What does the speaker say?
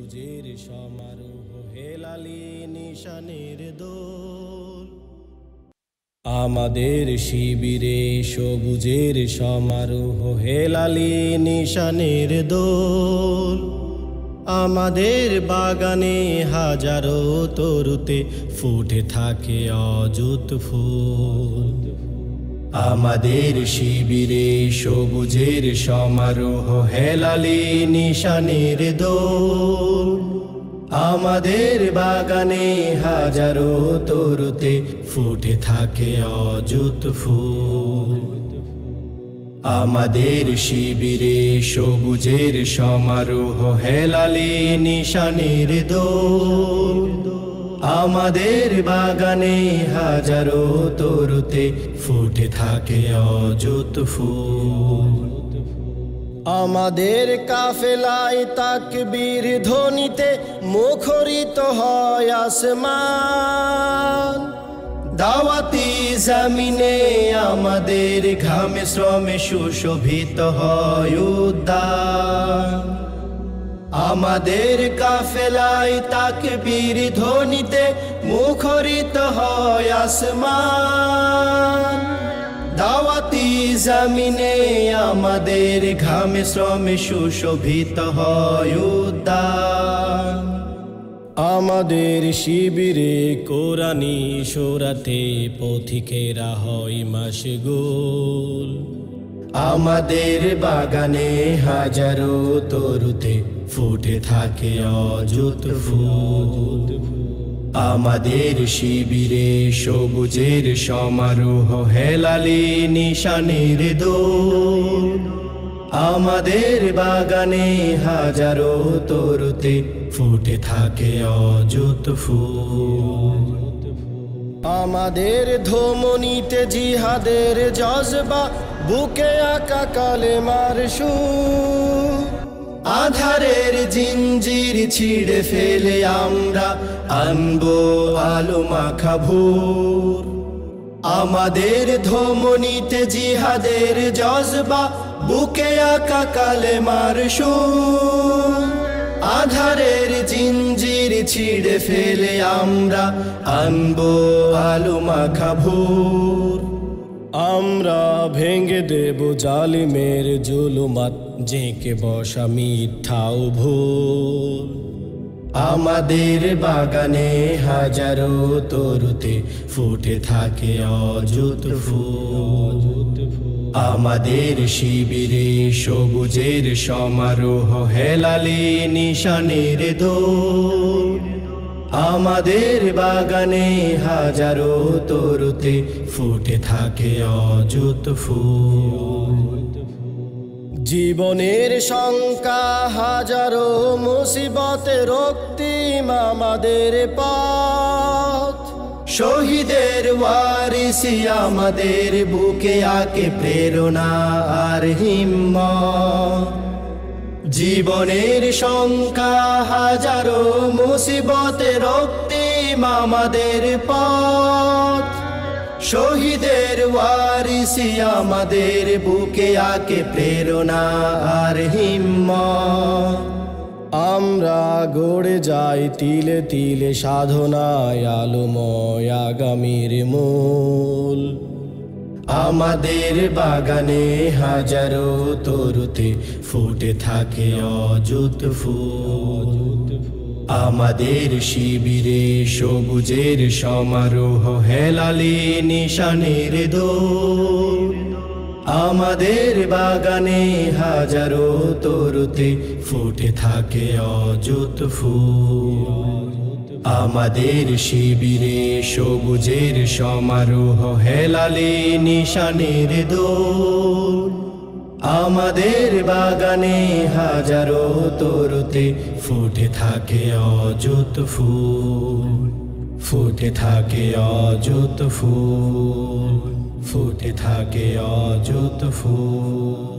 সবুজের সমারোহ হেলালি নিশানের দোল। আমাদের শিবিরে সবুজের সমারোহ হেলালি নিশানের দোল। আমাদের বাগানে হাজারো তরুতে ফুটে থাকে অযুত ফুল। আমাদের শিবিরে সবুজের সমারোহ হেলালি নিশানের দোল। আমাদের বাগানে হাজারো তরুতে ফুটে থাকে অযুত ফুল। আমাদের শিবিরে সবুজের সমারোহ হেলালি নিশানের দোল। আমাদের বাগানে হাজারো তরুতে ফুটে থাকে অযুত ফুল। আমাদের কাফেলায় তাকবীর ধ্বনিতে মুখরিত হয় আসমান। দাওয়াতি জমিনে আমাদের ঘামে শ্রমে সুশোভিত হয় উদ্যান। আমাদের কাফেলায় তাকবীর ধ্বনিতে মুখরিত হয় আসমান। দাওয়াতি জমিনে আমাদের ঘামে শ্রমে সুশোভিত হয় উদ্যান। আমাদের শিবিরে কোরআনী সূরাতে পথিকেরা হয় মাশগুল। আমাদের বাগানে হাজারো তরুতে ফুটে থাকে অযুত ফুল। আমাদের শিবিরে সবুজের সমারোহ হেলালি নিশানের দোল। আমাদের বাগানে হাজারো তরুতে ফুটে থাকে অযুত ফুল। আমাদের ধমনীতে জিহাদের জজবা, বুকে আঁকা কালেমার সুর। আধারের জিঞ্জির ছিঁড়ে ফেলে আমরা আনবো আলো মাখা ভোর। আমাদের ধমনীতে জিহাদের জজবা, বুকে আঁকা কালেমার সুর। আধারের জিঞ্জির ছিঁড়ে ফেলে আমরা আনবো আলো মাখা ভোর। আমরা ভেঙে দেব জালিমের জুলুমাত, জেঁকে বসা মিথ্যাও ভুল। আমাদের বাগানে হাজারো তরুতে ফুটে থাকে অযুত ফুল। আমাদের শিবিরে সবুজের সমারোহ হেলালি নিশানের দোল। আমাদের বাগানে হাজারো তরুতে ফুটে থাকে অযুত ফুল। জীবনের শঙ্কা হাজারো মুসিবতে রক্তিম আমাদের পথ। শহীদের ওয়ারিসি আমাদের বুকে আঁকে প্রেরণা আর হিম্মত। জীবনের শঙ্কা হাজারো মুসিবতে রক্তিম আমাদের পথ। শহীদের ওয়ারিসি আমাদের বুকে আঁকে প্রেরণা আর হিম্মত। আমরা গড়ে যাই তিলে তিলে সাধনায় আলোময় আগামীর মূল। আমাদের বাগানে হাজারো তরুতে ফুটে থাকে অযুত ফুল। আমাদের শিবিরে সবুজের সমারোহ হেলালি নিশানের দোল। আমাদের বাগানে হাজারো তরুতে ফুটে থাকে অযুত ফুল। আমাদের শিবিরে সবুজের সমারোহ হেলালি নিশানের দোল। আমাদের বাগানে হাজারো তরুতে ফুটে থাকে অযুত ফুল। ফুটে থাকে অযুত ফুল। ফুটে থাকে অযুত ফুল।